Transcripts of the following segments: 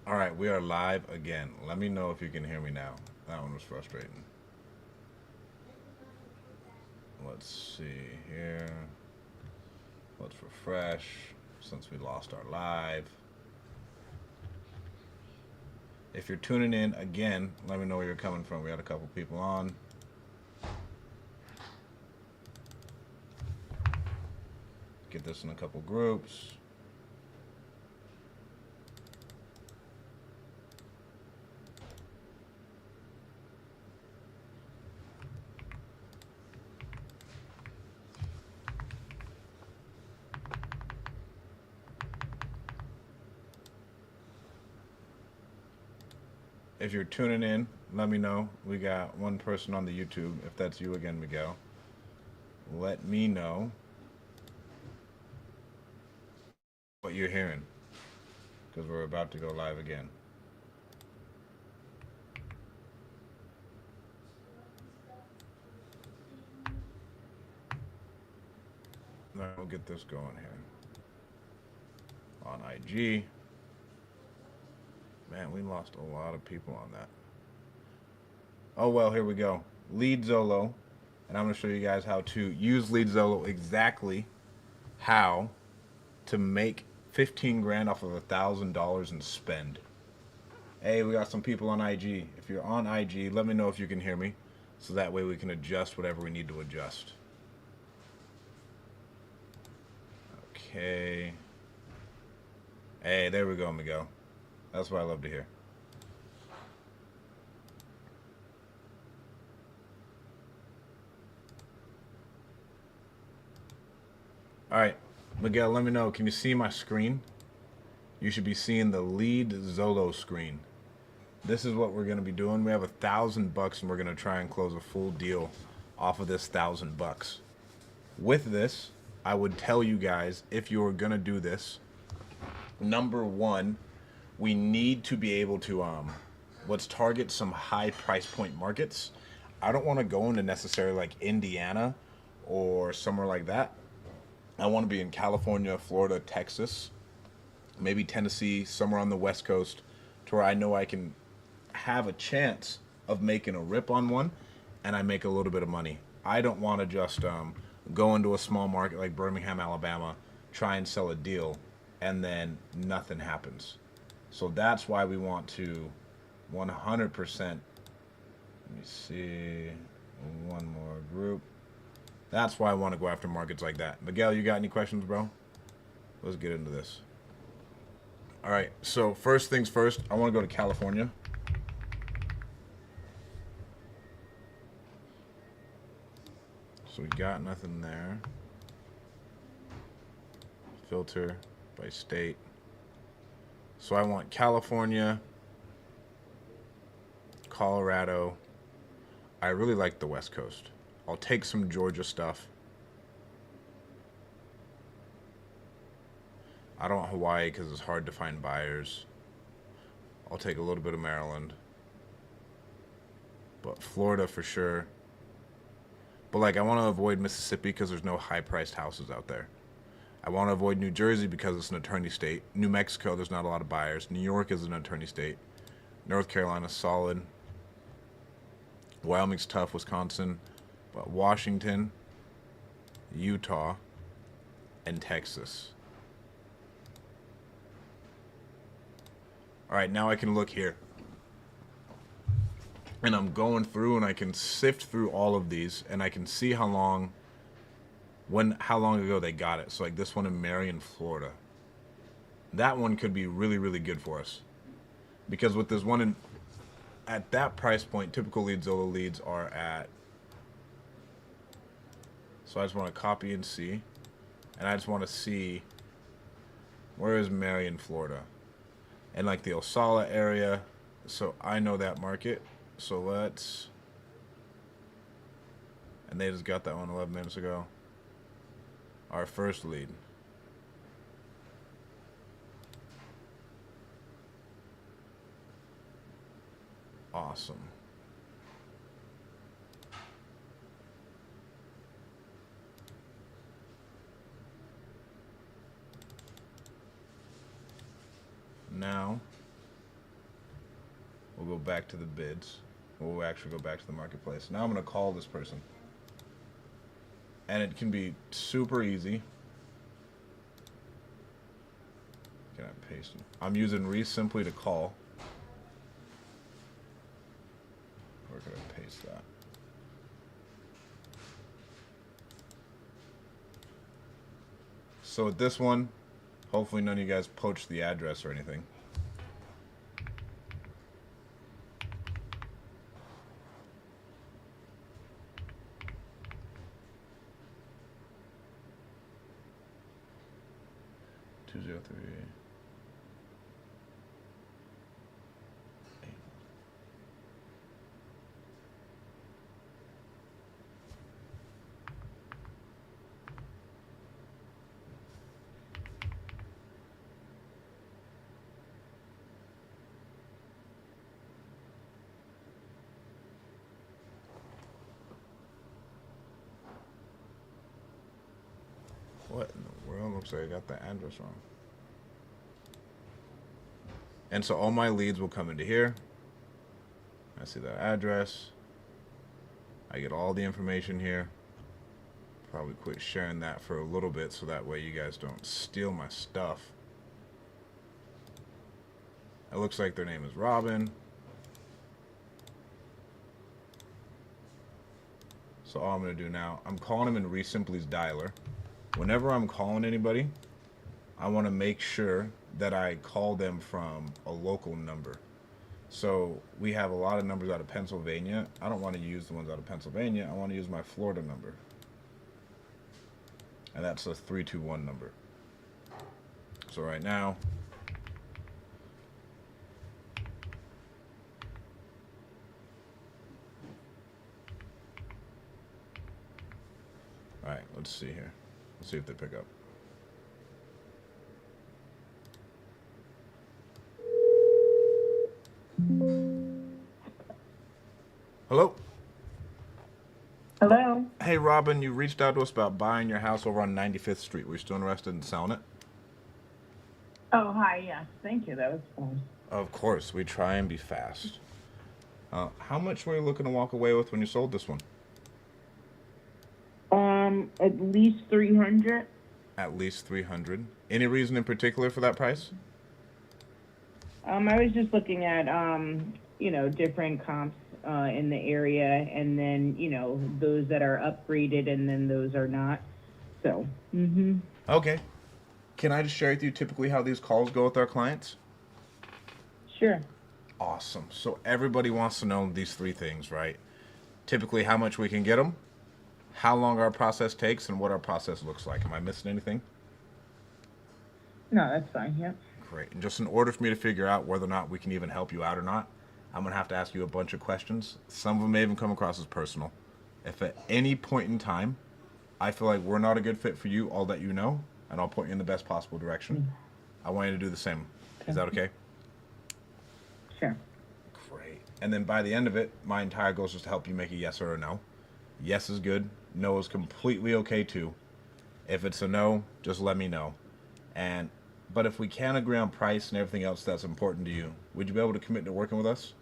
All right, we are live again. Let me know if you can hear me now. That one was frustrating. Let's see here. Let's refresh since we lost our live. If you're tuning in again, let me know where you're coming from. We had a couple people on. Get this in a couple groups. If you're tuning in, let me know. We got one person on the YouTube. If that's you again, Miguel, let me know what you're hearing because we're about to go live again. All right, we'll get this going here on IG. Man, we lost a lot of people on that. Oh well, here we go. Lead Zolo, and I'm going to show you guys how to use Lead Zolo exactly how to make 15 grand off of $1,000 and spend. Hey, we got some people on IG. If you're on IG, let me know if you can hear me, so that way we can adjust whatever we need to adjust. Okay. Hey, there we go, Miguel. That's what I love to hear. All right, Miguel, let me know. Can you see my screen? You should be seeing the Lead Zolo screen. This is what we're going to be doing. We have $1,000 and we're going to try and close a full deal off of this $1,000. With this, I would tell you guys, if you're going to do this, number one, we need to be able to let's target some high price point markets. I don't want to go into necessarily like Indiana or somewhere like that. I want to be in California, Florida, Texas, maybe Tennessee, somewhere on the West Coast, to where I know I can have a chance of making a rip on one and I make a little bit of money. I don't want to just go into a small market like Birmingham, Alabama, try and sell a deal, and then nothing happens. So that's why we want to 100%. Let me see. One more group. That's why I want to go after markets like that. Miguel, you got any questions, bro? Let's get into this. All right. So first things first, I want to go to California. So we got nothing there. Filter by state. So I want California, Colorado. I really like the West Coast. I'll take some Georgia stuff. I don't want Hawaii because it's hard to find buyers. I'll take a little bit of Maryland. But Florida for sure. But like I want to avoid Mississippi because there's no high priced houses out there. I want to avoid New Jersey because it's an attorney state. New Mexico, there's not a lot of buyers. New York is an attorney state. North Carolina's solid. Wyoming's tough. Wisconsin. But Washington, Utah, and Texas. All right, now I can look here. And I'm going through and I can sift through all of these and I can see how long ago they got it. So like this one in Marion, Florida. That one could be really, really good for us. Because with this one at that price point, typical lead Zolo leads are at. So I just want to copy and see. And I just want to see where is Marion, Florida. And like the Osala area. So I know that market. So let's. And they just got that one 11 minutes ago. Our first lead. Awesome. Now We'll go back to the bids. We'll actually go back to the marketplace. Now I'm going to call this person. And it can be super easy. Can I paste them? I'm using Simply to call. Where can I paste that? So with this one, hopefully none of you guys poached the address or anything. What in the world? Looks like I got the address wrong. And so all my leads will come into here. I see that address. I get all the information here. Probably quit sharing that for a little bit so that way you guys don't steal my stuff. It looks like their name is Robin. So all I'm going to do now, I'm calling him in Simply's dialer. Whenever I'm calling anybody, I want to make sure that I call them from a local number. So we have a lot of numbers out of Pennsylvania. I don't want to use the ones out of Pennsylvania. I want to use my Florida number. And that's a 321 number. So right now, all right, let's see here. Let's see if they pick up. Hello? Hello? Hey, Robin, you reached out to us about buying your house over on 95th Street. Were you still interested in selling it? Oh, hi, yes. Thank you. That was fun. Of course. We try and be fast. How much were you looking to walk away with when you sold this one? At least 300. At least 300. Any reason in particular for that price? I was just looking at, different comps in the area, and then, those that are upgraded and then those are not. So, Okay. Can I just share with you typically how these calls go with our clients? Sure. Awesome. So everybody wants to know these three things, right? Typically how much we can get them, how long our process takes, and what our process looks like. Am I missing anything? No, that's fine, yeah. Great. And just in order for me to figure out whether or not we can even help you out or not, I'm going to have to ask you a bunch of questions. Some of them may even come across as personal. If at any point in time I feel like we're not a good fit for you, I'll let you know, and I'll point you in the best possible direction. I want you to do the same. Is that okay? Sure. Great. And then by the end of it, my entire goal is just to help you make a yes or a no. Yes is good. No is completely okay too. If it's a no, just let me know. But if we can agree on price and everything else that's important to you, would you be able to commit to working with us?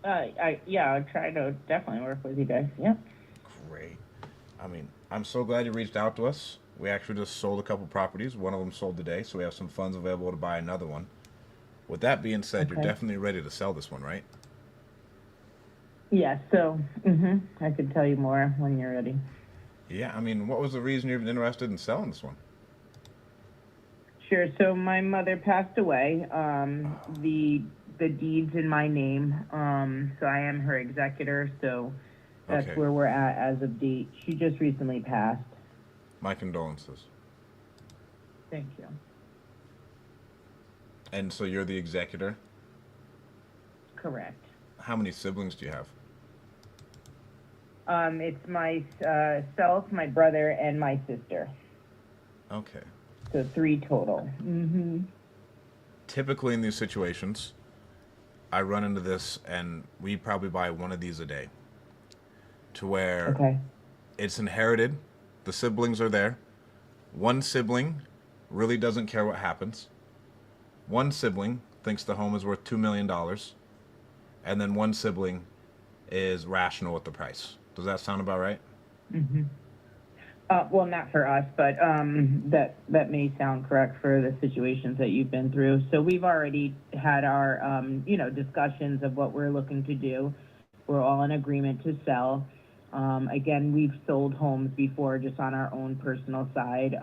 I'll try to definitely work with you guys. Yep. Great. I mean, I'm so glad you reached out to us. We actually just sold a couple properties. One of them sold today, so we have some funds available to buy another one. With that being said, You're definitely ready to sell this one, right? Yeah, so, I could tell you more when you're ready. Yeah, I mean, what was the reason you're interested in selling this one? Sure. So my mother passed away. The deed's in my name. So I am her executor. So that's where we're at as of date. She just recently passed. My condolences. Thank you. And so you're the executor? Correct. How many siblings do you have? It's myself, my brother, and my sister. Okay. So 3 total. Typically in these situations, I run into this, and we probably buy one of these a day. To where it's inherited, the siblings are there. One sibling really doesn't care what happens. One sibling thinks the home is worth $2 million, and then one sibling is rational with the price. Does that sound about right? Well, not for us, but that may sound correct for the situations that you've been through. So we've already had our discussions of what we're looking to do. We're all in agreement to sell. Again, we've sold homes before just on our own personal side.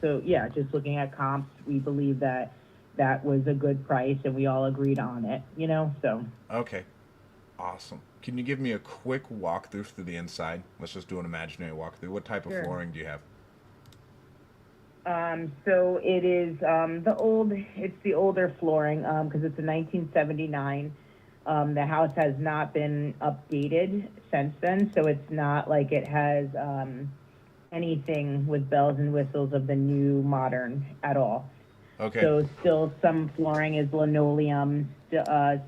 So yeah, just looking at comps, we believe that that was a good price and we all agreed on it, so. Okay. Awesome. Can you give me a quick walkthrough through the inside? Let's just do an imaginary walkthrough. What type of Sure. flooring do you have? So it is it's the older flooring because it's a 1979. The house has not been updated since then, so it's not like it has anything with bells and whistles of the new modern at all. Okay. So still some flooring is linoleum,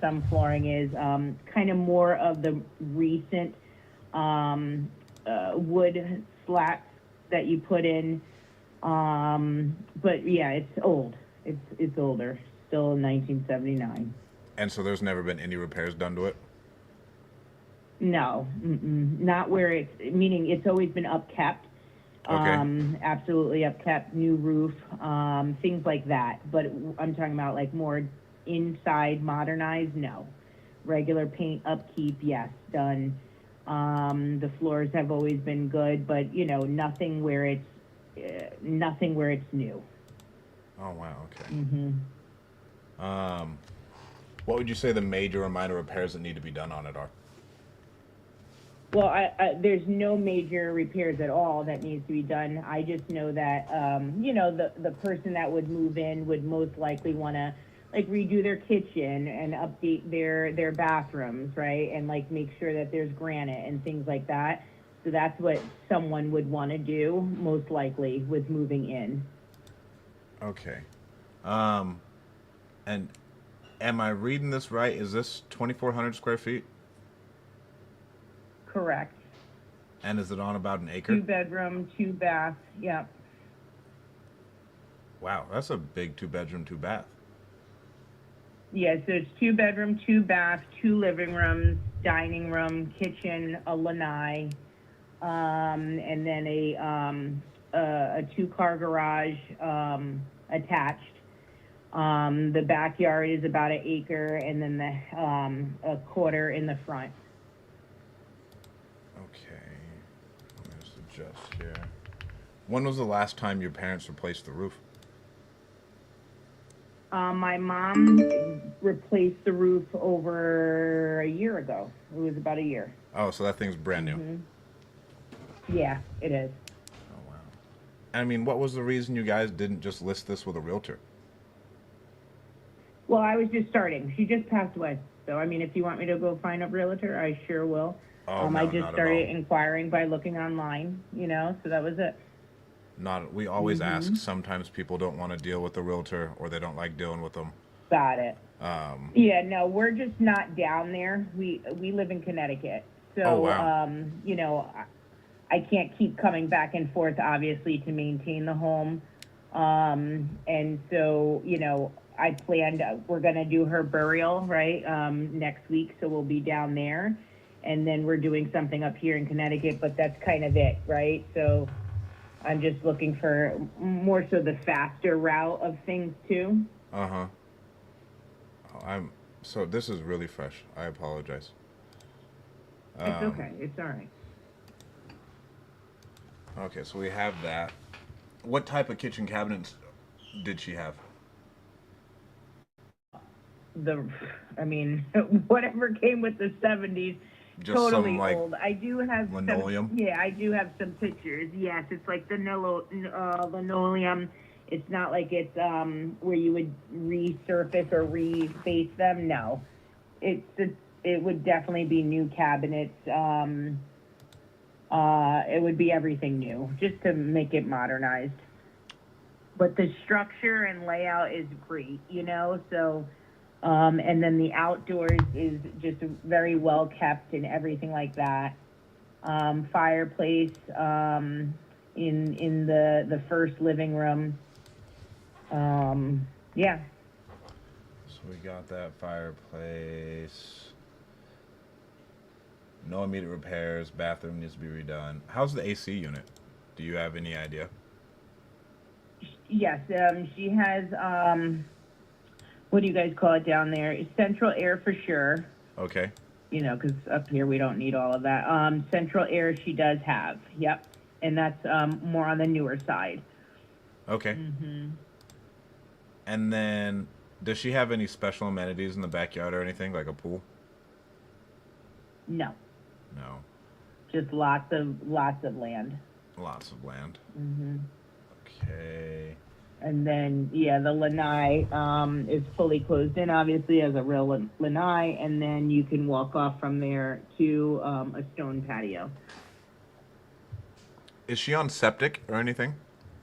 some flooring is kind of more of the recent wood slats that you put in. But yeah, it's old. It's older. Still 1979. And so there's never been any repairs done to it? No, not where meaning it's always been upkept. Okay. Absolutely upkept, new roof, things like that. But I'm talking about like more inside modernized, no. Regular paint upkeep, yes, done. The floors have always been good, but nothing where it's new. Oh wow. Okay. What would you say the major or minor repairs that need to be done on it are? Well, there's no major repairs at all that needs to be done. I just know that, the person that would move in would most likely want to like redo their kitchen and update their bathrooms, right? And like make sure that there's granite and things like that. So that's what someone would want to do most likely with moving in. Okay. And am I reading this right? Is this 2,400 square feet? Correct. And is it on about an acre? 2-bedroom, 2-bath. Yep. Wow, that's a big 2-bedroom, 2-bath. Yeah, so it's 2-bedroom, 2-bath, 2 living rooms, dining room, kitchen, a lanai, and then a 2-car garage attached. The backyard is about an acre, and then a quarter in the front. Okay. Let me just adjust here. When was the last time your parents replaced the roof? My mom replaced the roof over a year ago. It was about a year. Oh, so that thing's brand new. Yeah, it is. Oh, wow. I mean, what was the reason you guys didn't just list this with a realtor? Well, I was just starting. She just passed away. So, I mean, if you want me to go find a realtor, I sure will. Oh, no, I just not started at all. inquiring by looking online, so that was it. We always ask. Sometimes people don't want to deal with the realtor or they don't like dealing with them. Got it. Yeah, no, we're just not down there. We live in Connecticut. So, Oh, wow. I can't keep coming back and forth, obviously, to maintain the home. And so, I planned, we're going to do her burial, right, next week. So we'll be down there. And then we're doing something up here in Connecticut, but that's kind of it, right? So I'm just looking for more so the faster route of things too. Uh-huh. So this is really fresh. I apologize. It's okay. It's all right. Okay, so we have that. What type of kitchen cabinets did she have? Whatever came with the 70s. Just totally some, like, old. I do have linoleum? I do have some pictures. Yes, it's like the linoleum. It's not like it's where you would resurface or reface them. No, it would definitely be new cabinets. It would be everything new, just to make it modernized. But the structure and layout is great, so. And then the outdoors is just very well kept and everything like that. Fireplace in the first living room. Yeah. So we got that fireplace. No immediate repairs. Bathroom needs to be redone. How's the AC unit? Do you have any idea? Yes, she has, what do you guys call it down there? Central air for sure. Okay. You know, because up here we don't need all of that. Central air she does have. Yep. And that's more on the newer side. Okay. And then, does she have any special amenities in the backyard or anything, like a pool? No. No. Just lots of land. Lots of land. Mm-hmm. Okay. And then, yeah, the lanai is fully closed in, obviously, as a real lanai, and then you can walk off from there to a stone patio. Is she on septic or anything?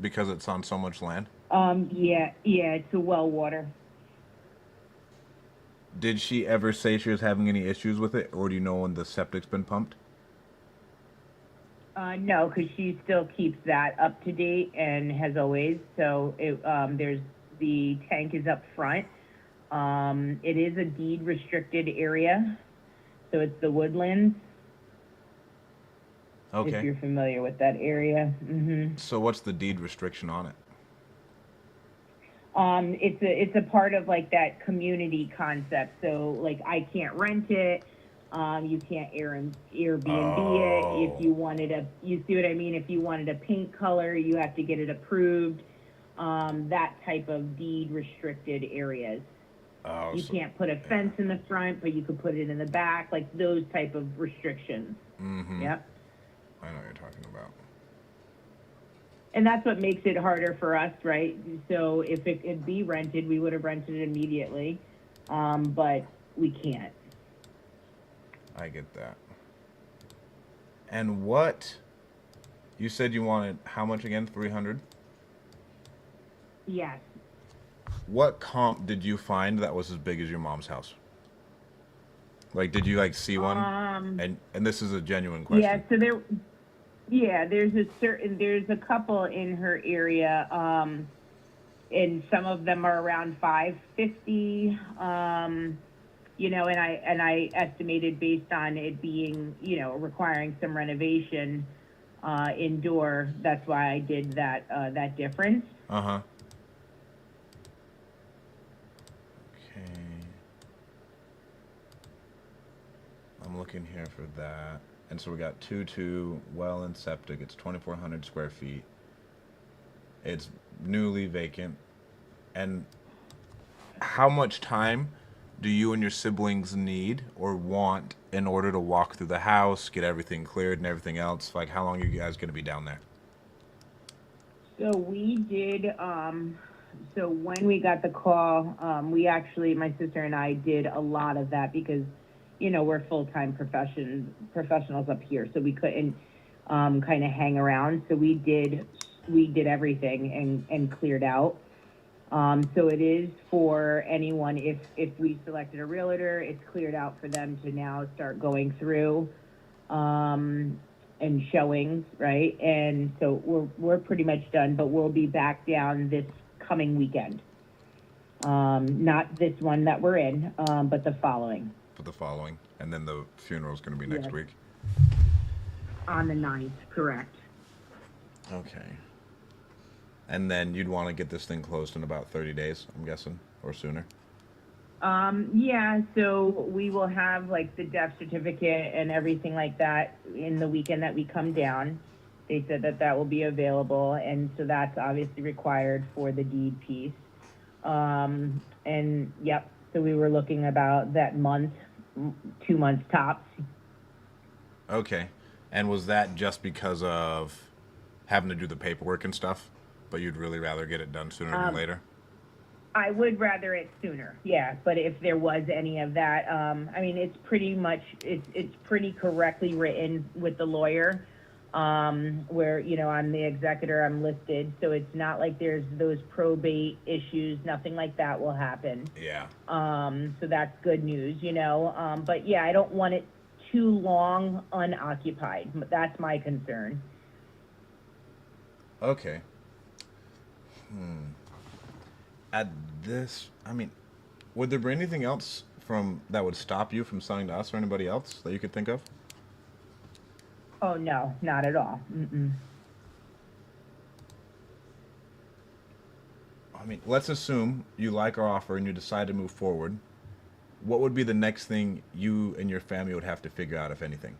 Because it's on so much land? Yeah, it's a well water. Did she ever say she was having any issues with it, or do you know when the septic's been pumped? No, because she still keeps that up to date and has always. So there's the tank is up front. It is a deed restricted area, so it's the woodlands. Okay. If you're familiar with that area. Mm-hmm. So what's the deed restriction on it? It's a part of like that community concept. So like I can't rent it. You can't Airbnb it. If you wanted you see what I mean? If you wanted a paint color, you have to get it approved. That type of deed restricted areas. Oh, You can't put a fence in the front, but you could put it in the back, like those type of restrictions. Mm-hmm. Yep. I know what you're talking about. And that's what makes it harder for us, right? So if it could be rented, we would have rented it immediately, but we can't. I get that. And what? You said you wanted how much again? 300? Yes. What comp did you find that was as big as your mom's house? Like, did you like see one? And this is a genuine question. Yeah. So there's a couple in her area, and some of them are around 550. You know, and I estimated based on it being, you know, requiring some renovation indoor. That's why I did that difference. Uh-huh. Okay. I'm looking here for that. And so we got 2 well and septic. It's 2,400 square feet. It's newly vacant. And how much time do you and your siblings need or want in order to walk through the house, get everything cleared and everything else? Like, how long are you guys going to be down there? So we did, so when we got the call, we actually, my sister and I did a lot of that because, you know, we're full-time professionals up here, so we couldn't kind of hang around. So we did everything and cleared out. So it is for anyone, if we selected a realtor, it's cleared out for them to now start going through and showings, right? And so we're pretty much done, but we'll be back down this coming weekend. Not this one that we're in, but the following. For the following. And then the funeral's going to be next Yes. week? On the 9th, correct. Okay. And then you'd want to get this thing closed in about 30 days, I'm guessing, or sooner? Yeah, so we will have like the death certificate and everything like that in the weekend that we come down. They said that will be available, and so that's obviously required for the deed piece. And yep, so we were looking about that month, 2 months tops. Okay. And was that just because of having to do the paperwork and stuff? But you'd really rather get it done sooner than later? I would rather it sooner, yeah. But if there was any of that, I mean, it's pretty much, it's pretty correctly written with the lawyer, where, you know, I'm the executor, I'm listed. So it's not like there's those probate issues, nothing like that will happen. Yeah. So that's good news, you know. But yeah, I don't want it too long unoccupied. That's my concern. Okay. At this, I mean, Would there be anything else from that would stop you from selling to us or anybody else that you could think of? Oh, no, not at all. Mm-mm. I mean, let's assume you like our offer and you decide to move forward. What would be the next thing you and your family would have to figure out, if anything?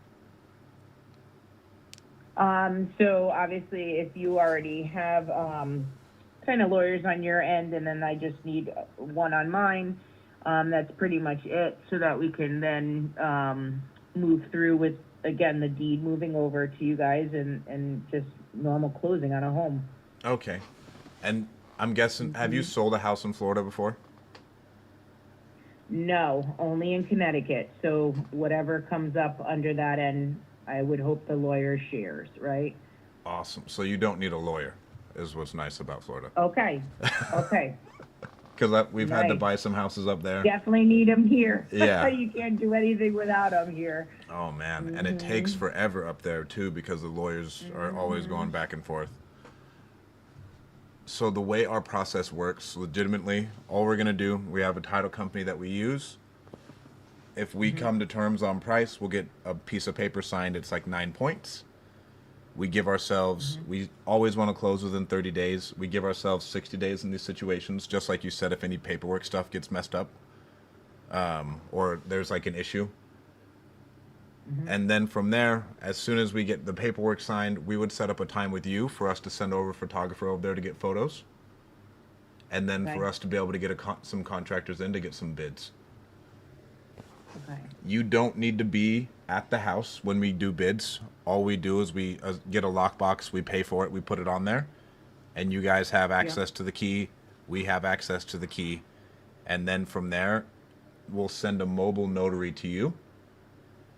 So obviously, if you already have kind of lawyers on your end, and then I just need one on mine, that's pretty much it, so that we can then move through with, again, the deed moving over to you guys and just normal closing on a home. Okay. And I'm guessing, have you sold a house in Florida before? No, only in Connecticut. So whatever comes up under that end, I would hope the lawyer shares, right? Awesome. So you don't need a lawyer, is what's nice about Florida. Okay. Okay. Because we've had to Nice. buy some houses up there. Definitely need them here. Yeah. You can't do anything without them here. Oh man, and it takes forever up there too because the lawyers are always going back and forth. So the way our process works, legitimately, all we're gonna do, we have a title company that we use. If we come to terms on price, we'll get a piece of paper signed. It's like 9 points. We give ourselves, we always want to close within 30 days. We give ourselves 60 days in these situations, just like you said, if any paperwork stuff gets messed up, or there's like an issue. And then from there, as soon as we get the paperwork signed, we would set up a time with you for us to send over a photographer over there to get photos. And then for Okay. us to be able to get some contractors in to get some bids. Okay. You don't need to be at the house when we do bids. All we do is we get a lockbox, we pay for it, we put it on there. And you guys have access to the key. We have access to the key. And then from there, we'll send a mobile notary to you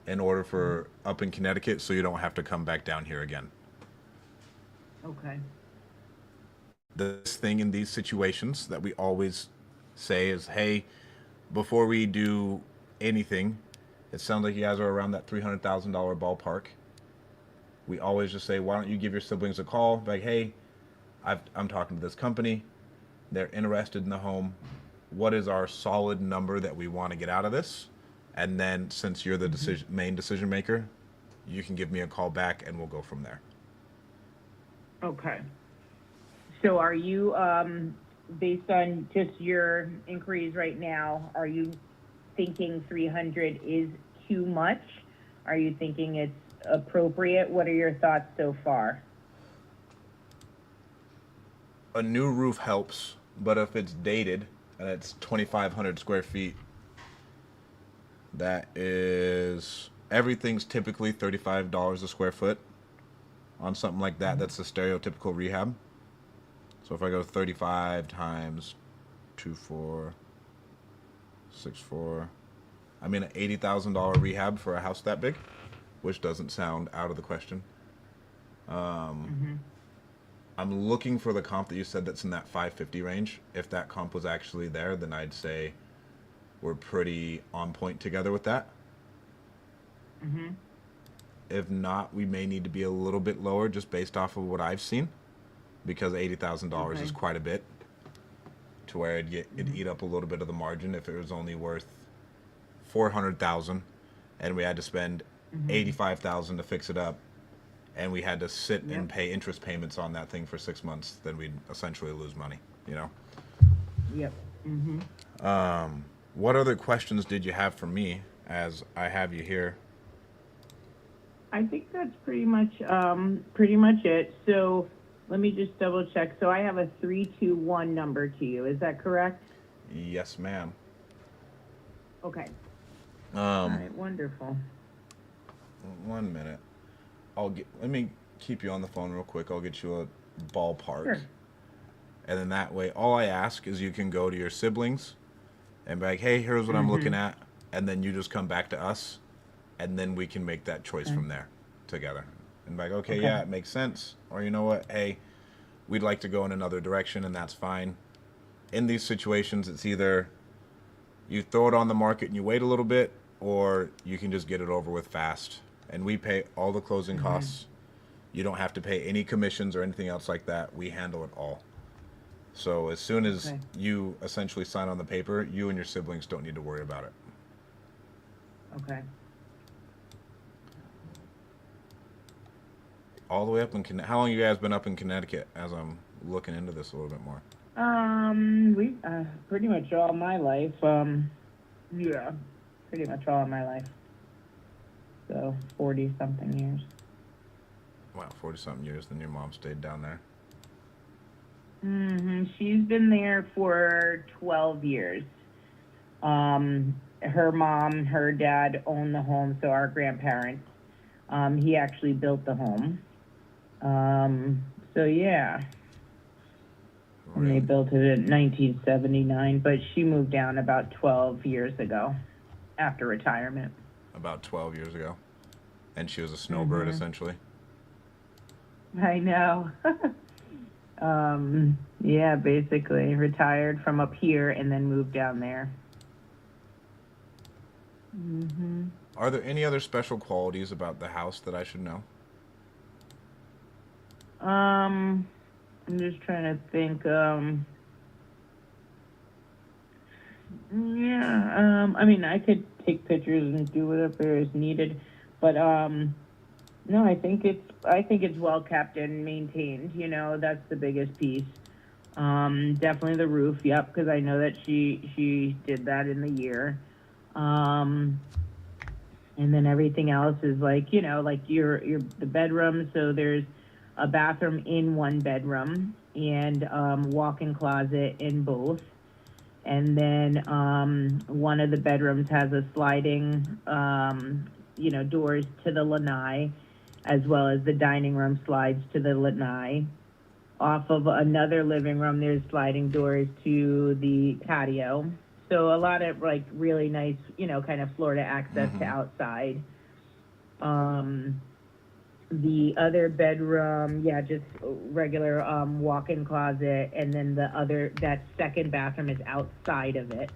in order for up in Connecticut so you don't have to come back down here again. Okay. This thing in these situations that we always say is, hey, before we do anything, it sounds like you guys are around that $300,000 ballpark. We always just say, why don't you give your siblings a call? Like, hey, I'm talking to this company. They're interested in the home. What is our solid number that we want to get out of this? And then since you're the main decision maker, you can give me a call back and we'll go from there. Okay. So are you, based on just your inquiries right now, are you thinking 300 is too much? Are you thinking it's appropriate? What are your thoughts so far? A new roof helps, but if it's dated and it's 2,500 square feet, that is, everything's typically $35 a square foot on something like that. That's the stereotypical rehab. So if I go 35 times 2,464, I mean an $80,000 rehab for a house that big, which doesn't sound out of the question. I'm looking for the comp that you said that's in that 550 range. If that comp was actually there, then I'd say we're pretty on point together with that. If not, we may need to be a little bit lower just based off of what I've seen, because $80,000 is quite a bit, to where it'd eat up a little bit of the margin if it was only worth 400,000 and we had to spend 85,000 to fix it up, and we had to sit and pay interest payments on that thing for 6 months, then we'd essentially lose money, you know? Yep. What other questions did you have for me as I have you here? I think that's pretty much it. So let me just double check. So I have a 321 number to you. Is that correct? Yes, ma'am. Okay. All right. Wonderful. 1 minute. Let me keep you on the phone real quick. I'll get you a ballpark. Sure. And then that way, all I ask is you can go to your siblings and be like, hey, here's what I'm looking at. And then you just come back to us. And then we can make that choice from there together. And be like, okay, yeah, it makes sense. Or you know what? Hey, we'd like to go in another direction, and that's fine. In these situations, it's either you throw it on the market and you wait a little bit, or you can just get it over with fast. And we pay all the closing costs. You don't have to pay any commissions or anything else like that. We handle it all. So as soon as Okay. you essentially sign on the paper, you and your siblings don't need to worry about it. Okay. All the way up in How long you guys been up in Connecticut? As I'm looking into this a little bit more. We pretty much all my life. Yeah, pretty much all of my life. So 40 something years. Wow, 40 something years. Then your mom stayed down there. She's been there for 12 years. Her mom, her dad owned the home, so our grandparents. He actually built the home. So yeah. And they Really? built it in 1979, but she moved down about 12 years ago after retirement. About 12 years ago. And she was a snowbird, Mhm. essentially. I know. Yeah, basically retired from up here and then moved down there. Are there any other special qualities about the house that I should know? I'm just trying to think. Yeah. I mean, I could take pictures and do whatever is needed, but no, I think it's well kept and maintained. That's the biggest piece. Definitely the roof. Yep, because I know that she did that in the year. Um, and then everything else is like your the bedroom. So there's a bathroom in one bedroom and walk-in closet in both. And then one of the bedrooms has a sliding, doors to the lanai, as well as the dining room slides to the lanai. Off of another living room, there's sliding doors to the patio. So a lot of like really nice, kind of Florida access to Mm-hmm. outside. Um, the other bedroom, yeah, just regular walk-in closet, and then that second bathroom is outside of it.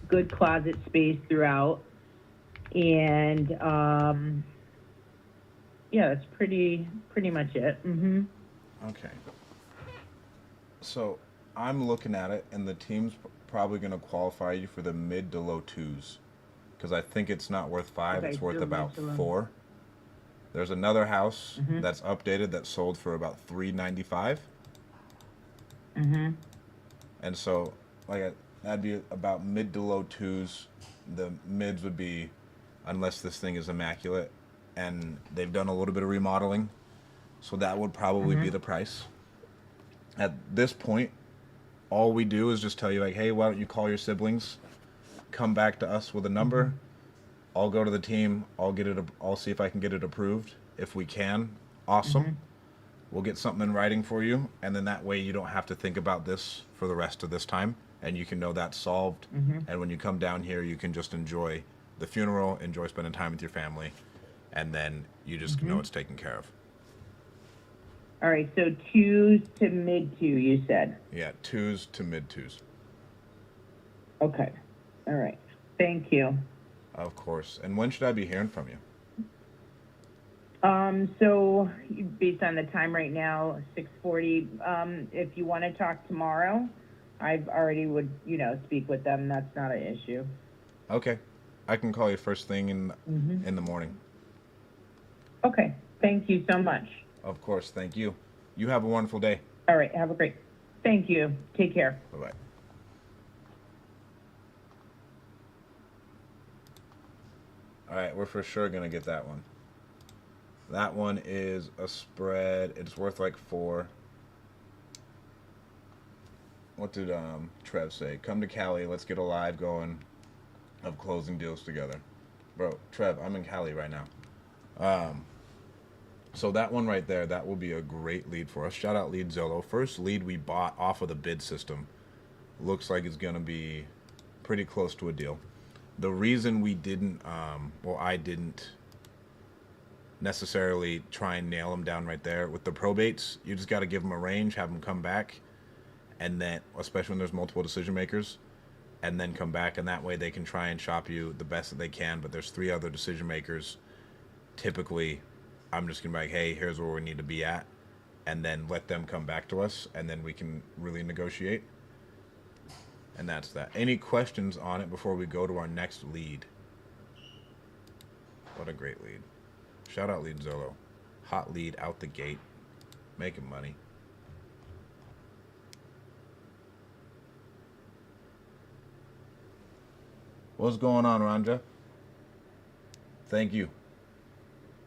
Good closet space throughout, and yeah, that's pretty much it. Okay. So I'm looking at it, and the team's probably going to qualify you for the mid to low twos. Because I think it's not worth five, Okay, it's worth so about Michelin. four. There's another house that's updated that sold for about 395, and so that'd be about mid to low twos. The mids would be, unless this thing is immaculate, and they've done a little bit of remodeling, so that would probably be the price. At this point, all we do is just tell you like, hey, why don't you call your siblings, come back to us with a number. I'll go to the team. I'll get it. I'll see if I can get it approved. If we can, awesome. We'll get something in writing for you, and then that way you don't have to think about this for the rest of this time, and you can know that's solved. And when you come down here, you can just enjoy the funeral, enjoy spending time with your family, and then you just know it's taken care of. All right, so twos to mid two, you said. Yeah, twos to mid twos. Okay. All right. Thank you. Of course. And when should I be hearing from you? So based on the time right now, 6:40, if you want to talk tomorrow, I've already would, speak with them. That's not an issue. Okay, I can call you first thing in the morning. Okay. Thank you so much. Of course. Thank you. You have a wonderful day. All right. Have a great. Thank you. Take care. Bye bye. All right, we're for sure gonna get that one. That one is a spread. It's worth like four. What did Trev say? Come to Cali. Let's get a live going of closing deals together. Bro, Trev, I'm in Cali right now. So that one right there, that will be a great lead for us. Shout out Lead Zillow. First lead we bought off of the bid system. Looks like it's gonna be pretty close to a deal. The reason we didn't, I didn't necessarily try and nail them down right there with the probates. You just got to give them a range, have them come back, and then, especially when there's multiple decision makers, and then come back, and that way they can try and shop you the best that they can. But there's three other decision makers. Typically, I'm just gonna be like, hey, here's where we need to be at, and then let them come back to us, and then we can really negotiate. And that's that. Any questions on it before we go to our next lead? What a great lead. Shout out Lead Zolo. Hot lead out the gate. Making money. What's going on, Ranja? Thank you.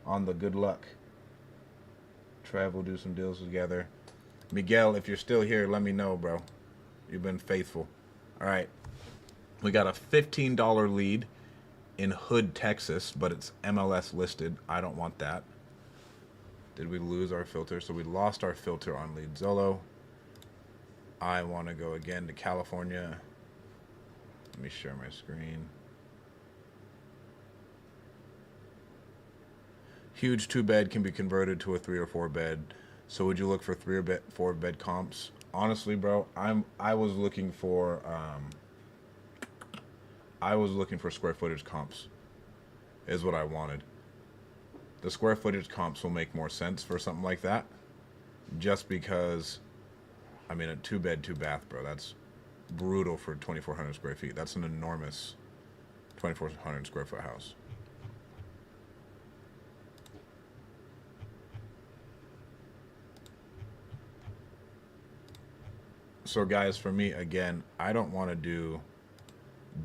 On the good luck. Travel, do some deals together. Miguel, if you're still here, let me know, bro. You've been faithful. All right. We got a $15 lead in Hood, Texas, but it's MLS listed. I don't want that. Did we lose our filter? So we lost our filter on Lead Zolo. I want to go again to California. Let me share my screen. Huge 2-bed can be converted to a 3 or 4 bed. So would you look for 3 or 4 bed comps? Honestly, bro, I was looking for square footage comps. Is what I wanted. The square footage comps will make more sense for something like that. Just because, I mean, a 2-bed, 2-bath, bro, that's brutal for 2,400 square feet. That's an enormous 2,400 square foot house. So guys, for me, again, I don't want to do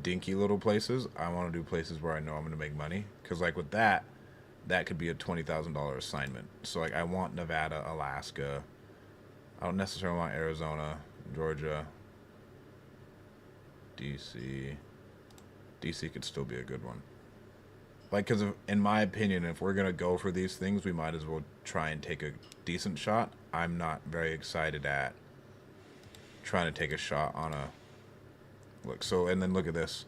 dinky little places. I want to do places where I know I'm going to make money. Because like with that could be a $20,000 assignment. So like I want Nevada, Alaska. I don't necessarily want Arizona, Georgia, DC. DC could still be a good one. Like, because in my opinion, if we're going to go for these things, we might as well try and take a decent shot. I'm not very excited at trying to take a shot on a look. So, and then look at this.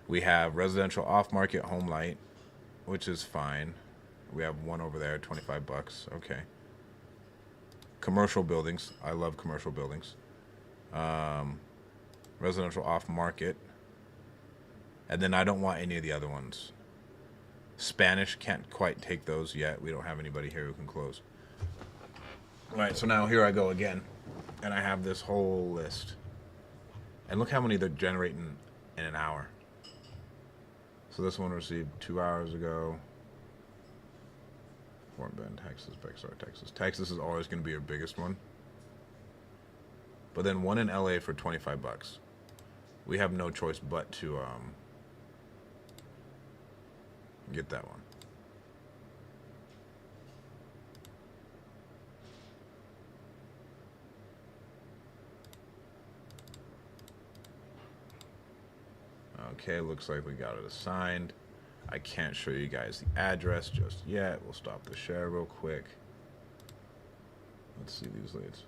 We have residential off-market home light, which is fine. We have one over there, $25. Okay. Commercial buildings. I love commercial buildings. Residential off-market. And then I don't want any of the other ones. Spanish, can't quite take those yet. We don't have anybody here who can close. All right, so now here I go again. And I have this whole list. And look how many they're generating in an hour. So this one received 2 hours ago. Fort Bend, Texas, Bexar, Texas. Texas is always going to be your biggest one. But then one in LA for $25. We have no choice but to get that one. Okay, looks like we got it assigned. I can't show you guys the address just yet. We'll stop the share real quick. Let's see these leads.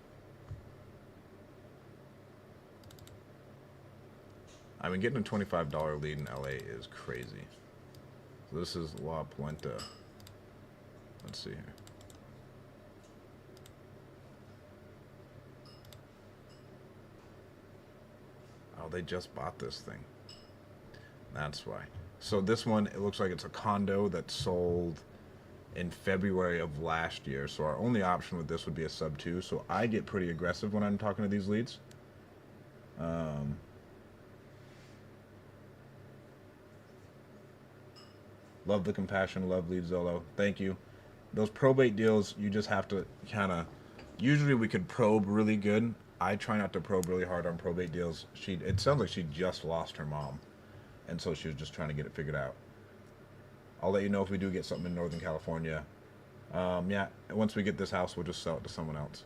I mean, getting a $25 lead in LA is crazy. So this is La Puente. Let's see here. Oh, they just bought this thing. That's why. So this one, it looks like it's a condo that sold in February of last year. So our only option with this would be a sub 2. So I get pretty aggressive when I'm talking to these leads. Love the compassion, love Lead Zolo. Thank you. Those probate deals, you just have to kind of, usually we could probe really good. I try not to probe really hard on probate deals. It sounds like she just lost her mom. And so she was just trying to get it figured out. I'll let you know if we do get something in Northern California. Yeah, once we get this house, we'll just sell it to someone else.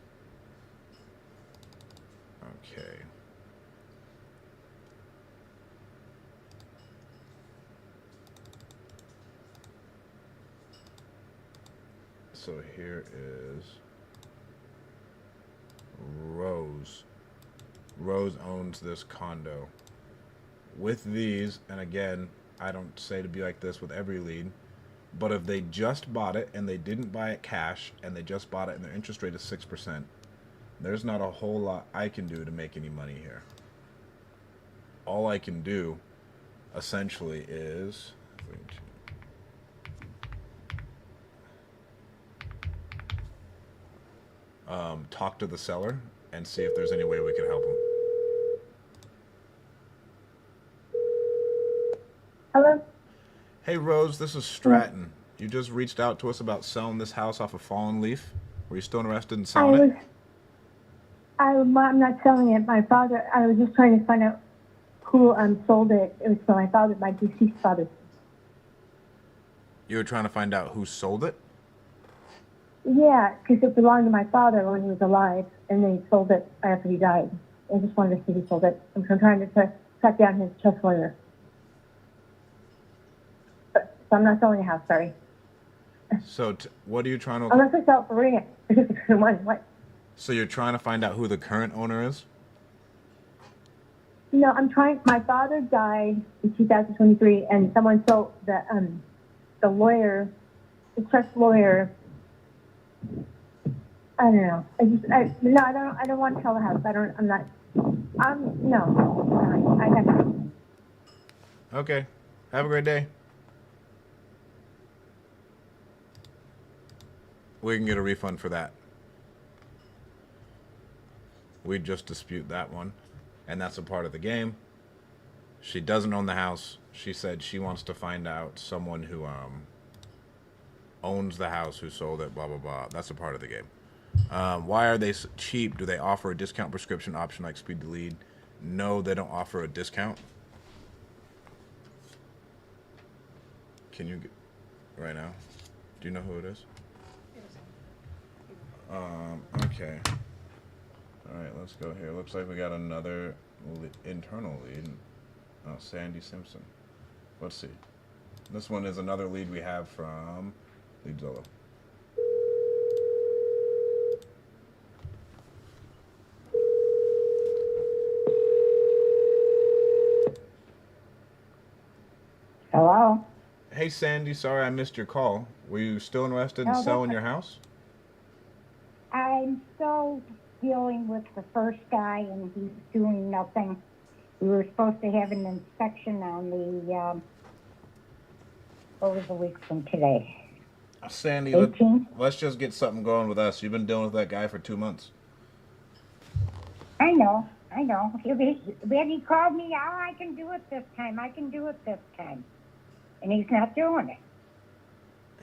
Okay. So here is Rose. Rose owns this condo. With these, and again, I don't say to be like this with every lead, but if they just bought it and they didn't buy it cash and they just bought it and their interest rate is 6%, there's not a whole lot I can do to make any money here. All I can do essentially is talk to the seller and see if there's any way we can help him. Hello? Hey, Rose, this is Stratton. You just reached out to us about selling this house off of Fallen Leaf. Were you still interested in selling it? I'm not selling it. My father, I was just trying to find out who sold it. It was for my father, my deceased father. You were trying to find out who sold it? Yeah, because it belonged to my father when he was alive, and then he sold it after he died. I just wanted to see who sold it. I'm trying to track down his trust lawyer. So I'm not selling a house, sorry. So what are you trying to... Unless I sell it for rent. What? So you're trying to find out who the current owner is? No, I'm trying. My father died in 2023, and someone sold the lawyer, the trust lawyer. I don't know. No, I don't want to sell the house. No. I got nothing. Okay. Have a great day. We can get a refund for that. We just dispute that one. And that's a part of the game. She doesn't own the house. She said she wants to find out someone who owns the house, who sold it, blah, blah, blah. That's a part of the game. Why are they cheap? Do they offer a discount prescription option like Speed to Lead? No, they don't offer a discount. Can you get right now? Do you know who it is? Okay. All right, let's go here. Looks like we got another internal lead. Oh, Sandy Simpson. Let's see. This one is another lead we have from Lead Zolo. Hello? Hey, Sandy, sorry I missed your call. Were you still interested in selling your house? I'm still dealing with the first guy, and he's doing nothing. We were supposed to have an inspection on the, what was the week from today? Sandy, 18? let's just get something going with us. You've been dealing with that guy for 2 months. I know. When he called me, oh, I can do it this time. And he's not doing it.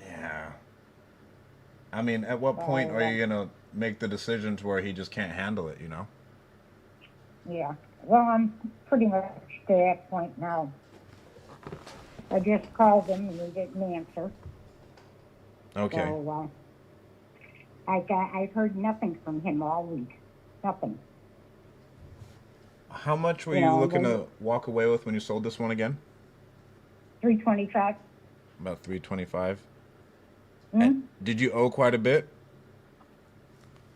Yeah. I mean, at what point are you going to make the decision to where he just can't handle it, you know? Yeah. Well, I'm pretty much to that point now. I just called him and he didn't answer. Okay. So, I've heard nothing from him all week. Nothing. How much were you looking to walk away with when you sold this one again? $325. About $325. Hmm? Did you owe quite a bit?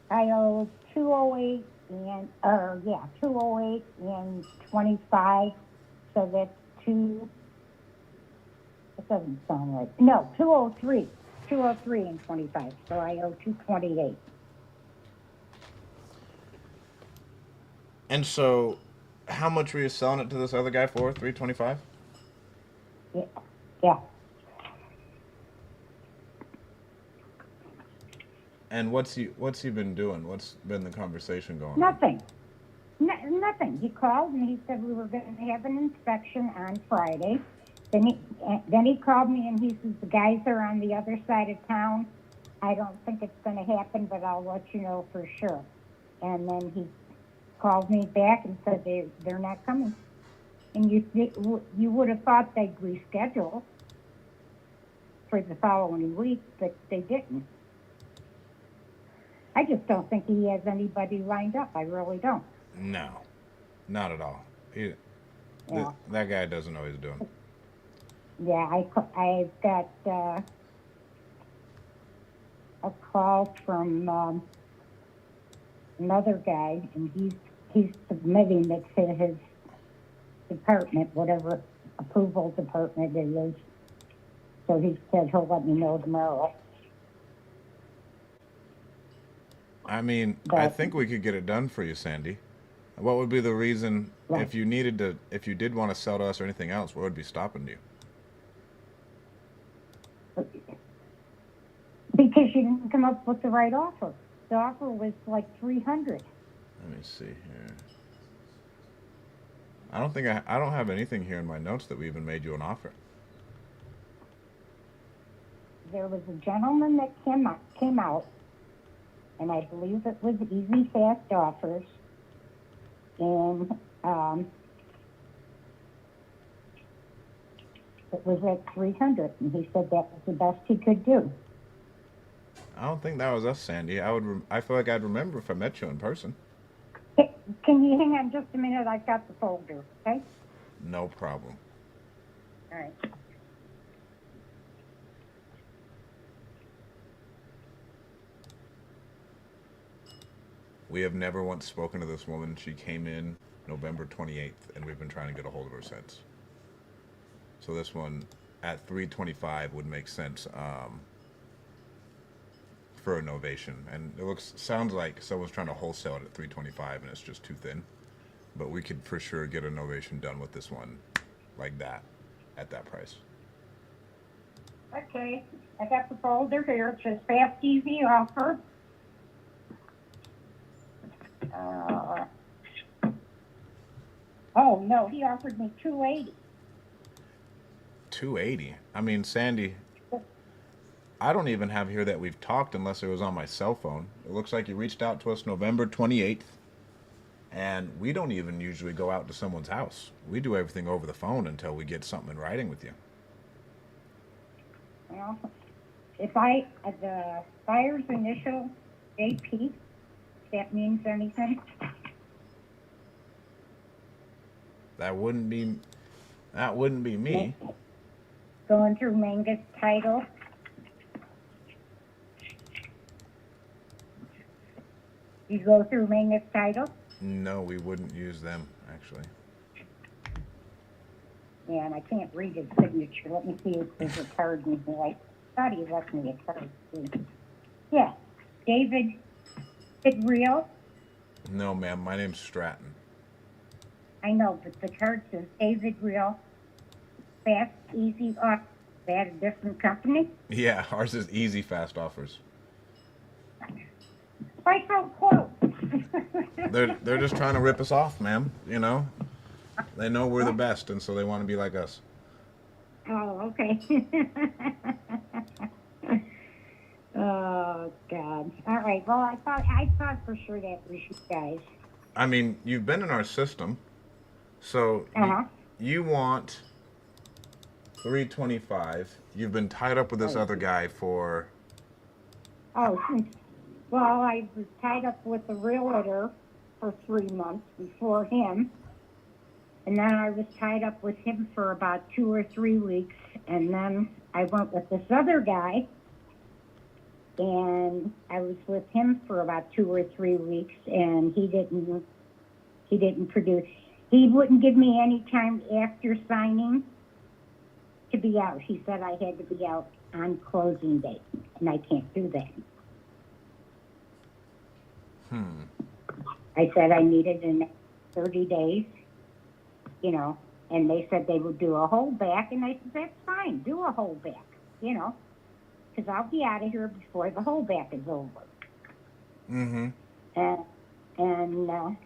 I owe $208 and 25. So that's it doesn't sound right. No, 203 and 25. So I owe 228. And so, how much were you selling it to this other guy for? $325? Yeah. And what's he been doing? What's been the conversation going on? Nothing. Nothing. He called and he said we were going to have an inspection on Friday. Then he called me and he says the guys are on the other side of town. I don't think it's going to happen, but I'll let you know for sure. And then he called me back and said they're not coming. And you would have thought they'd reschedule for the following week, but they didn't. I just don't think he has anybody lined up. I really don't. No, not at all. That guy doesn't know what he's doing. Yeah, I've got a call from another guy, and he's submitting it to his department, whatever approval department it is. So he said he'll let me know tomorrow. I mean, I think we could get it done for you, Sandy. What would be the reason if you did want to sell to us or anything else? What would be stopping you? Because you didn't come up with the right offer. The offer was like 300. Let me see here. I don't have anything here in my notes that we even made you an offer. There was a gentleman that came out, and I believe it was Easy Fast Offers, and it was at 300, and he said that was the best he could do. I don't think that was us, Sandy. I feel like I'd remember if I met you in person. Can you hang on just a minute? I've got the folder, okay? No problem. All right. We have never once spoken to this woman. She came in November 28th, and we've been trying to get a hold of her since. So this one at 325 would make sense for a novation. And it sounds like someone's trying to wholesale it at 325, and it's just too thin. But we could for sure get a novation done with this one like that at that price. Okay, I got the folder here. It says Fast Easy Offer. Oh no, he offered me 280. 280. I mean, Sandy, I don't even have here that we've talked unless it was on my cell phone. It looks like you reached out to us November 28th, and we don't even usually go out to someone's house. We do everything over the phone until we get something in writing with you. Well, if the buyer's initial JP, if that means anything. That wouldn't be me. Going through Mangus Title. You go through Mangus Title? No, we wouldn't use them, actually. Yeah, and I can't read his signature. Let me see if there's a card in here. I thought he left me a card too. Yeah, David Real. No, ma'am, my name's Stratton. I know, but the card says David Real, Fast Easy Offer. Is that a different company? Yeah, ours is Easy Fast Offers. Why so close? They're just trying to rip us off, ma'am. You know, they know we're the best, and so they want to be like us. Oh, okay. Oh God. All right. Well, I thought for sure that was you guys. I mean, you've been in our system, so you want 325. You've been tied up with this other guy for. Oh, well, I was tied up with a realtor for 3 months before him. And then I was tied up with him for about 2 or 3 weeks. And then I went with this other guy. And I was with him for about 2 or 3 weeks. And he didn't produce. He wouldn't give me any time after signing to be out. He said I had to be out on closing date. And I can't do that. I said I needed in 30 days, you know, and they said they would do a holdback, and I said, that's fine, do a holdback, you know, because I'll be out of here before the holdback is over. Mm-hmm. And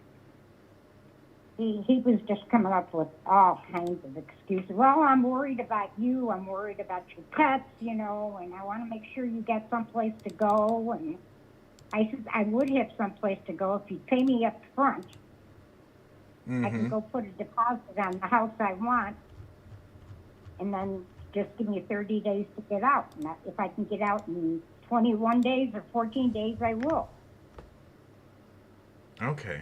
he was just coming up with all kinds of excuses. Well, I'm worried about you, I'm worried about your pets, you know, and I want to make sure you get someplace to go, and I said, I would have someplace to go if you'd pay me up front. I can go put a deposit on the house I want, and then just give me 30 days to get out. And if I can get out in 21 days or 14 days, I will. Okay.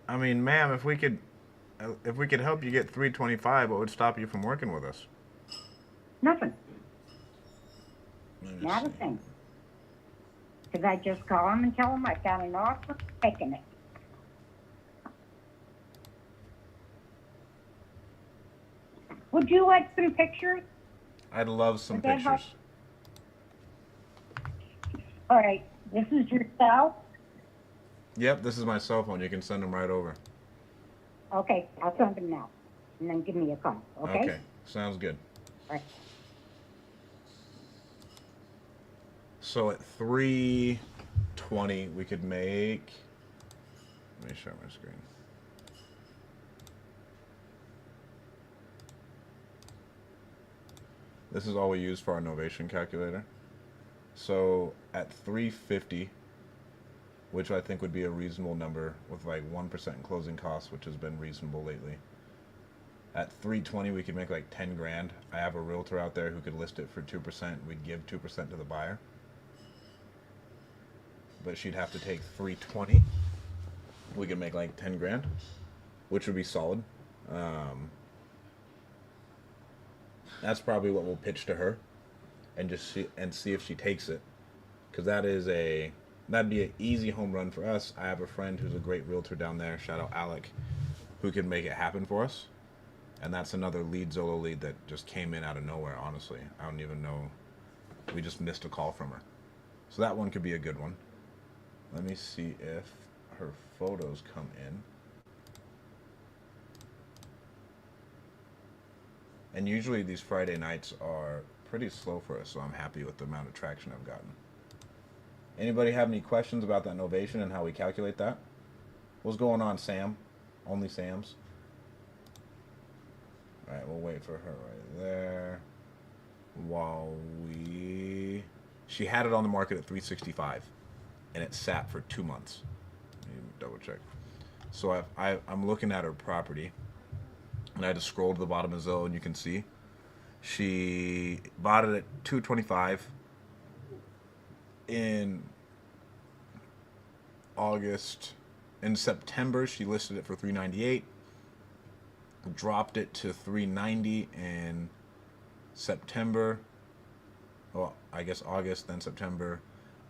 I mean, ma'am, if we could help you get 325, what would stop you from working with us? Nothing. Not a thing. Because I just call them and tell them I've got an offer, taking it. Would you like some pictures? I'd love some Would that help? pictures. All right, this is your cell. Yep, this is my cell phone. You can send them right over. Okay, I'll send them now, and then give me a call, okay? Okay, sounds good. All right. So at 320, we could make. Let me share my screen. This is all we use for our novation calculator. So at 350, which I think would be a reasonable number with like 1% in closing costs, which has been reasonable lately. At 320, we could make like 10 grand. I have a realtor out there who could list it for 2%. We'd give 2% to the buyer. But she'd have to take 320. We could make like 10 grand, which would be solid. That's probably what we'll pitch to her and just see if she takes it. Because that'd be an easy home run for us. I have a friend who's a great realtor down there, shout out Alec, who can make it happen for us. And that's another lead, Zillow lead, that just came in out of nowhere, honestly. I don't even know. We just missed a call from her. So that one could be a good one. Let me see if her photos come in. And usually these Friday nights are pretty slow for us, so I'm happy with the amount of traction I've gotten. Anybody have any questions about that novation and how we calculate that? What's going on, Sam? Only Sam's. Alright, we'll wait for her right there. While she had it on the market at 365, and it sat for 2 months. Let me double check. So I'm looking at her property, and I just scrolled to the bottom of Zillow, and you can see she bought it at 225 in August. In September, she listed it for 398. Dropped it to 390 in September. Well, I guess August, then September.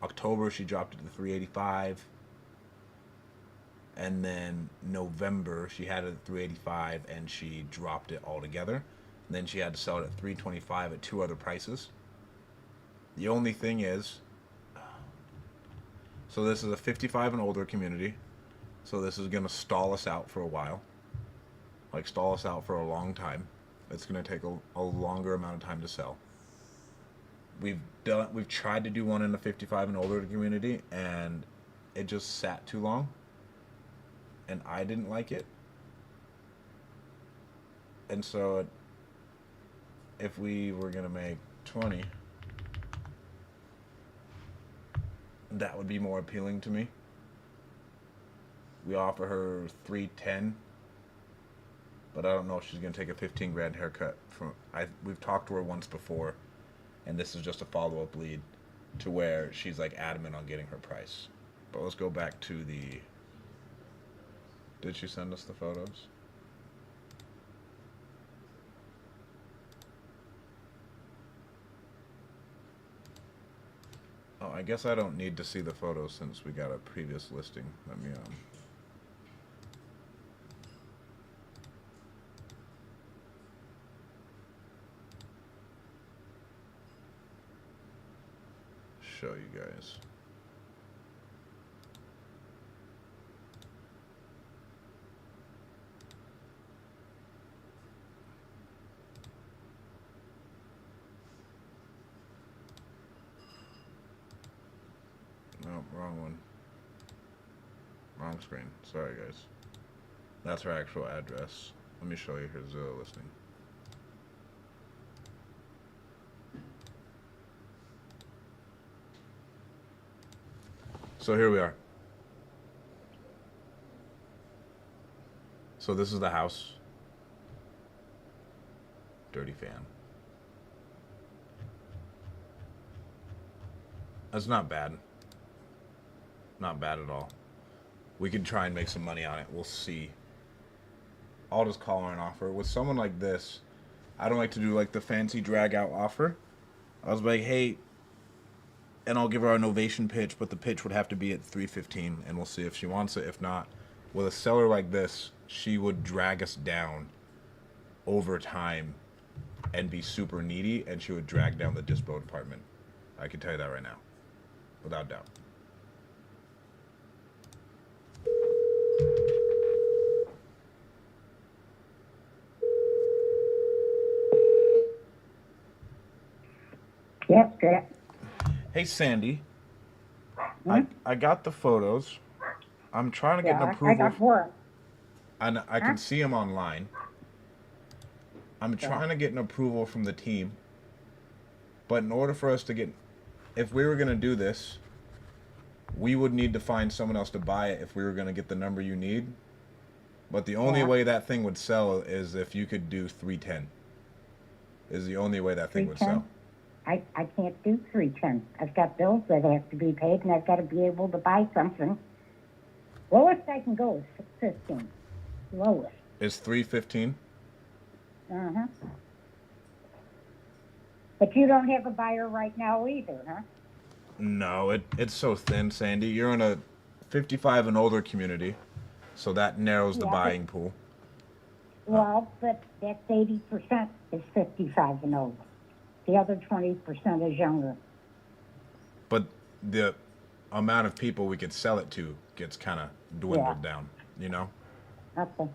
October, she dropped it to 385. And then November, she had it at 385 and she dropped it altogether. And then she had to sell it at 325 at 2 other prices. The only thing is, so this is a 55 and older community. So this is going to stall us out for a while. Like stall us out for a long time. It's going to take a longer amount of time to sell. We've tried to do one in the 55 and older community, and it just sat too long. And I didn't like it. And so if we were going to make 20, that would be more appealing to me. We offer her 310, but I don't know if she's going to take a 15 grand haircut. We've talked to her once before, and this is just a follow-up lead to where she's like adamant on getting her price. But let's go back to the... Did she send us the photos? Oh, I guess I don't need to see the photos since we got a previous listing. Let me show you guys. No, wrong one. Wrong screen. Sorry, guys. That's her actual address. Let me show you her Zillow listing. So here we are. So this is the house. Dirty fan. That's not bad. Not bad at all. We could try and make some money on it. We'll see. I'll just call her an offer. With someone like this, I don't like to do like the fancy drag out offer. I was like, hey, and I'll give her a novation pitch, but the pitch would have to be at 315, and we'll see if she wants it. If not, with a seller like this, she would drag us down over time and be super needy, and she would drag down the dispo department. I can tell you that right now, without doubt. Yes, correct. Hey, Sandy. I got the photos. I'm trying to get an Yeah, I approval. got work. And I Huh? can see them online. I'm Yeah. trying to get an approval from the team. But in order for us to get, if we were going to do this, we would need to find someone else to buy it if we were going to get the number you need. But the only Yeah. way that thing would sell is if you could do 310. Is the only way that thing would 310? sell. I can't do 310. I've got bills that have to be paid, and I've got to be able to buy something. Lowest I can go is 15. Lowest. Is 315? Uh-huh. But you don't have a buyer right now either, huh? No, it's so thin, Sandy. You're in a 55 and older community, so that narrows the Yeah, buying pool. Well, but that's 80% is 55 and over. The other 20% is younger. But the amount of people we could sell it to gets kind of dwindled down, you know? Okay.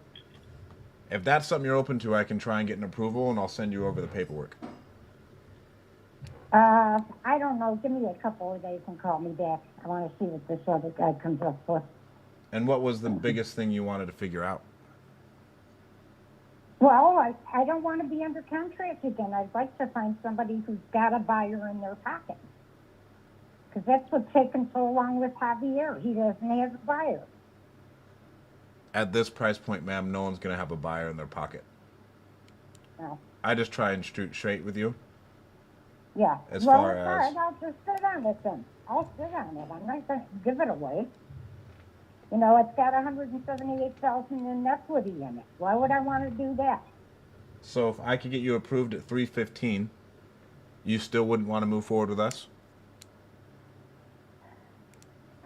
If that's something you're open to, I can try and get an approval, and I'll send you over the paperwork. I don't know. Give me a couple of days and call me back. I want to see what this other guy comes up with. And what was the biggest thing you wanted to figure out? Well, I don't want to be under contract again. I'd like to find somebody who's got a buyer in their pocket. Because that's what's taken so long with Javier. He doesn't have a buyer. At this price point, ma'am, no one's going to have a buyer in their pocket. No. I just try and shoot straight with you. Yeah. As well, far all as- right, I'll just sit on it then. I'll sit on it. I'm not going to give it away. You know, it's got $178,000 in equity in it. Why would I want to do that? So if I could get you approved at 315, you still wouldn't want to move forward with us?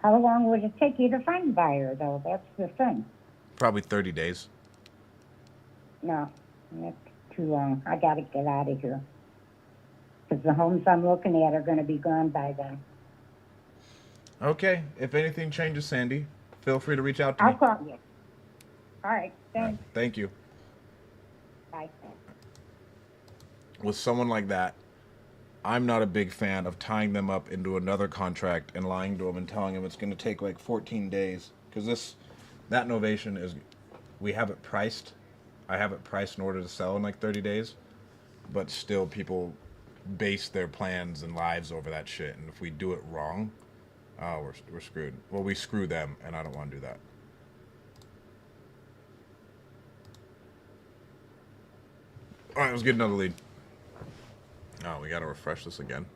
How long would it take you to find a buyer, though? That's the thing. Probably 30 days. No, that's too long. I got to get out of here. Because the homes I'm looking at are going to be gone by then. Okay. If anything changes, Sandy, feel free to reach out to I'll me. call you. All right, thanks. Thank you. Bye. With someone like that, I'm not a big fan of tying them up into another contract and lying to them and telling them it's going to take like 14 days. Because that novation is, we have it priced. I have it priced in order to sell in like 30 days. But still, people base their plans and lives over that shit. And if we do it wrong, oh, we're screwed. Well, we screw them, and I don't want to do that. All right, let's get another lead. Oh, we got to refresh this again.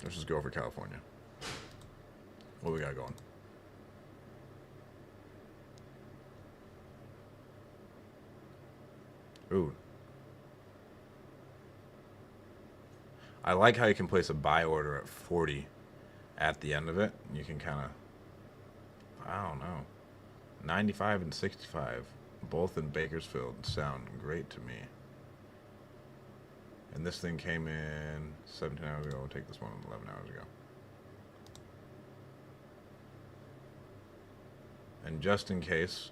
Let's just go for California. What we got going? Ooh. I like how you can place a buy order at 40 at the end of it. You can kind of, I don't know, 95 and 65, both in Bakersfield, sound great to me. And this thing came in 17 hours ago. We'll take this one 11 hours ago. And just in case,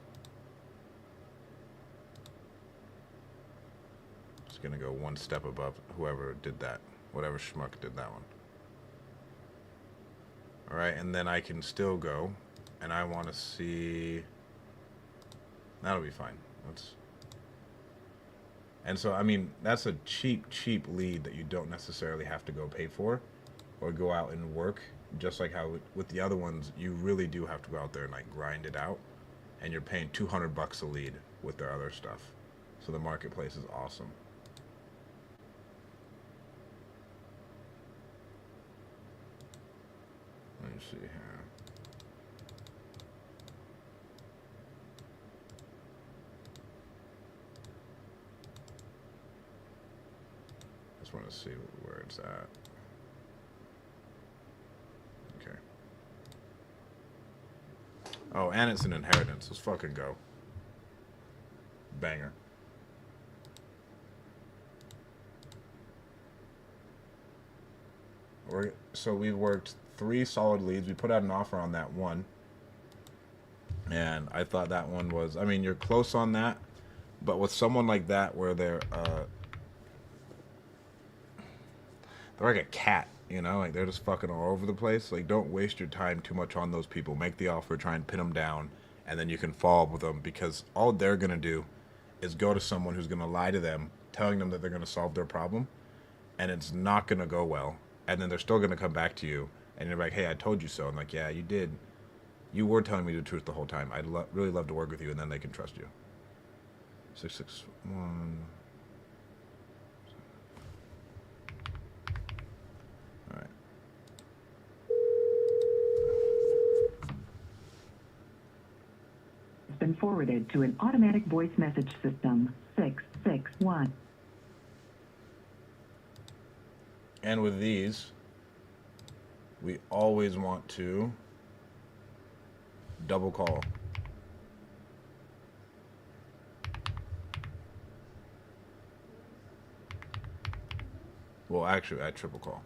just gonna go one step above whoever did that. Whatever schmuck did that one. Alright, and then I can still go, and I want to see, that'll be fine. And so, I mean, that's a cheap lead that you don't necessarily have to go pay for or go out and work. Just like how with the other ones, you really do have to go out there and like grind it out, and you're paying $200 a lead with their other stuff. So the marketplace is awesome. Let me see here. Just want to see where it's at. Okay. Oh, and it's an inheritance. Let's fucking go. Banger. So we've worked 3 solid leads. We put out an offer on that one. And I thought that one was, I mean, you're close on that. But with someone like that where they're like a cat. You know, like they're just fucking all over the place. Like, don't waste your time too much on those people. Make the offer, try and pin them down, and then you can follow up with them, because all they're gonna do is go to someone who's gonna lie to them, telling them that they're gonna solve their problem, and it's not gonna go well. And then they're still gonna come back to you, and you're like, "Hey, I told you so." And like, "Yeah, you did. You were telling me the truth the whole time. I'd really love to work with you," and then they can trust you. 661. All right. It's been forwarded to an automatic voice message system. 661. And with these, we always want to double call. Well, actually, I triple call.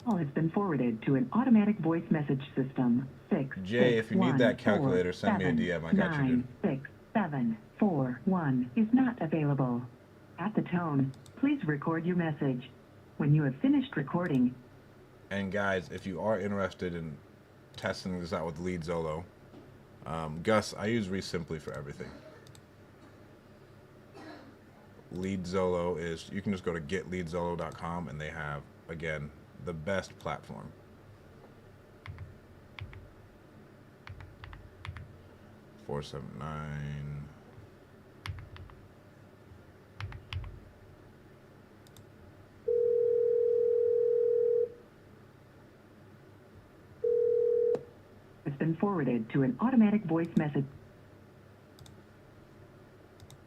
Call has been forwarded to an automatic voice message system. 6. Jay, if you need that calculator, send me a DM. I got you, dude. 6741 is not available. At the tone, please record your message. When you have finished recording. And guys, if you are interested in testing this out with Lead Zolo, Gus, I use Resimply for everything. Lead Zolo is, you can just go to getleadzolo.com, and they have, again, the best platform. $4.79. It's been forwarded to an automatic voice message.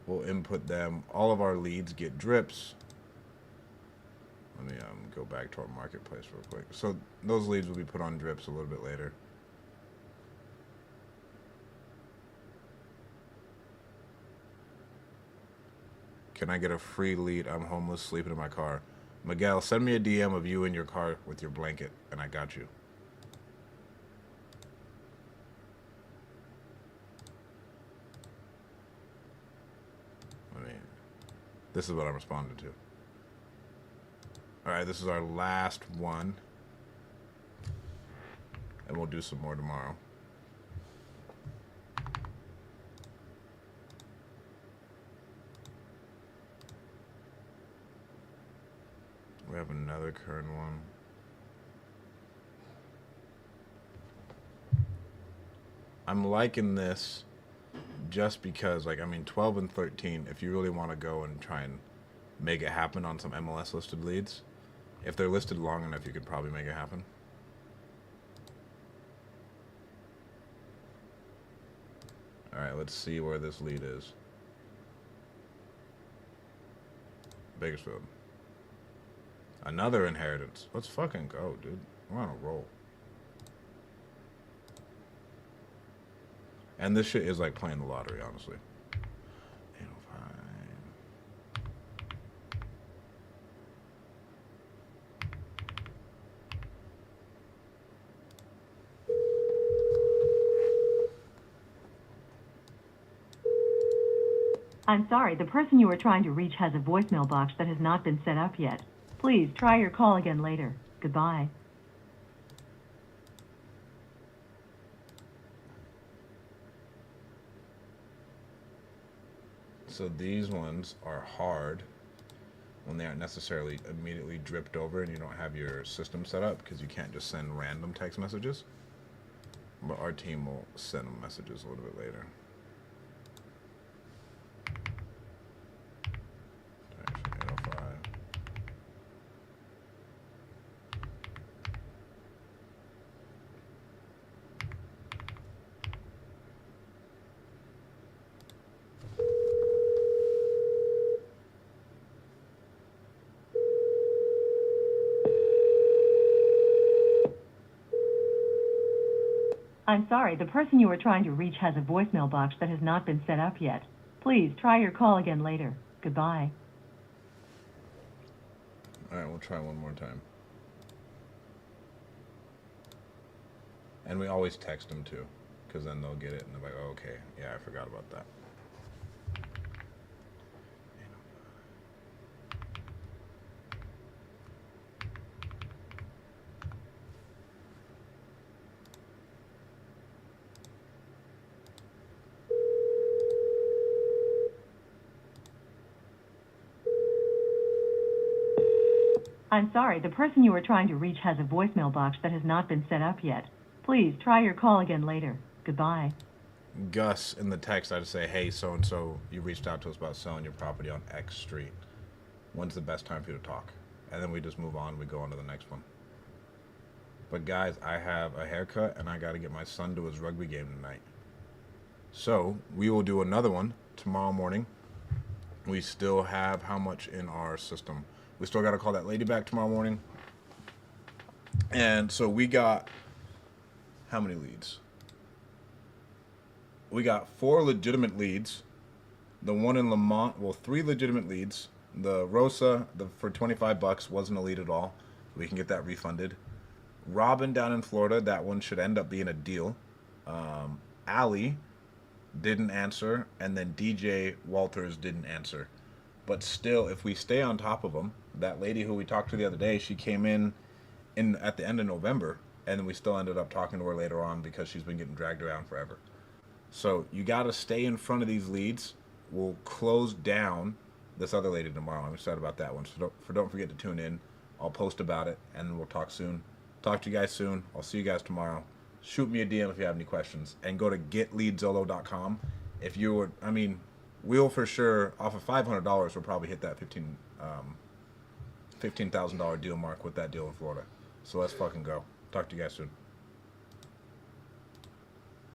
We'll input them. All of our leads get drips. Let me go back to our marketplace real quick. So those leads will be put on drips a little bit later. Can I get a free lead? I'm homeless, sleeping in my car. Miguel, send me a DM of you in your car with your blanket, and I got you. This is what I'm responding to. All right, this is our last one. And we'll do some more tomorrow. We have another current one. I'm liking this just because, like, I mean, 12 and 13, if you really want to go and try and make it happen on some MLS listed leads, if they're listed long enough, you could probably make it happen. All right, let's see where this lead is. Bakersfield. Another inheritance. Let's fucking go, dude. We're on a roll. And this shit is like playing the lottery, honestly. 805. I'm sorry, the person you are trying to reach has a voicemail box that has not been set up yet. Please try your call again later. Goodbye. So these ones are hard when they aren't necessarily immediately dripped over and you don't have your system set up, because you can't just send random text messages. But our team will send them messages a little bit later. Actually, 805. I'm sorry, the person you are trying to reach has a voicemail box that has not been set up yet. Please try your call again later. Goodbye. All right, we'll try one more time. And we always text them too, because then they'll get it and they're like, oh, okay, yeah, I forgot about that. I'm sorry, the person you are trying to reach has a voicemail box that has not been set up yet. Please try your call again later. Goodbye. Gus, in the text, I just say, hey, so-and-so, you reached out to us about selling your property on X Street. When's the best time for you to talk? And then we just move on. We go on to the next one. But guys, I have a haircut and I got to get my son to his rugby game tonight. So we will do another one tomorrow morning. We still have how much in our system? We still got to call that lady back tomorrow morning. And so we got how many leads? We got 4 legitimate leads. The one in Lamont, well, 3 legitimate leads. The Rosa, for $25 wasn't a lead at all. We can get that refunded. Robin down in Florida, that one should end up being a deal. Allie didn't answer, and then DJ Walters didn't answer. But still, if we stay on top of them, that lady who we talked to the other day, she came in at the end of November, and then we still ended up talking to her later on because she's been getting dragged around forever. So you got to stay in front of these leads. We'll close down this other lady tomorrow. I'm excited about that one. So don't forget to tune in. I'll post about it, and we'll talk soon. Talk to you guys soon. I'll see you guys tomorrow. Shoot me a DM if you have any questions, and go to getleadzolo.com. If you were, I mean, we'll for sure off of $500, we'll probably hit that $15,000 deal mark with that deal in Florida. So let's fucking go. Talk to you guys soon.